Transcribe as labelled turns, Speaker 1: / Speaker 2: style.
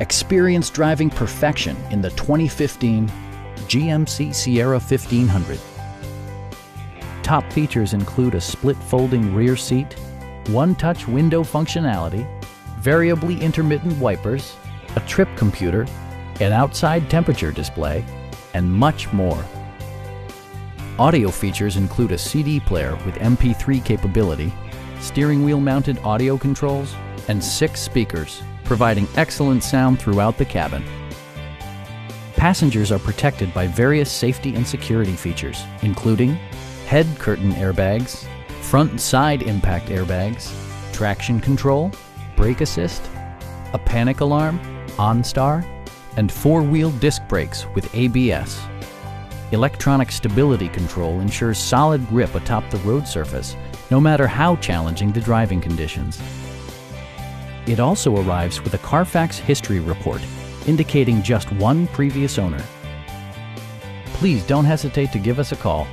Speaker 1: Experience driving perfection in the 2015 GMC Sierra 1500. Top features include a split folding rear seat, one-touch window functionality, variably intermittent wipers, a trip computer, an outside temperature display, and much more. Audio features include a CD player with MP3 capability, steering wheel mounted audio controls, and 6 speakers, providing excellent sound throughout the cabin. Passengers are protected by various safety and security features, including head curtain airbags, front and side impact airbags, traction control, brake assist, a panic alarm, OnStar, and 4-wheel disc brakes with ABS. Electronic stability control ensures solid grip atop the road surface, no matter how challenging the driving conditions. It also arrives with a Carfax history report, indicating just one previous owner. Please don't hesitate to give us a call.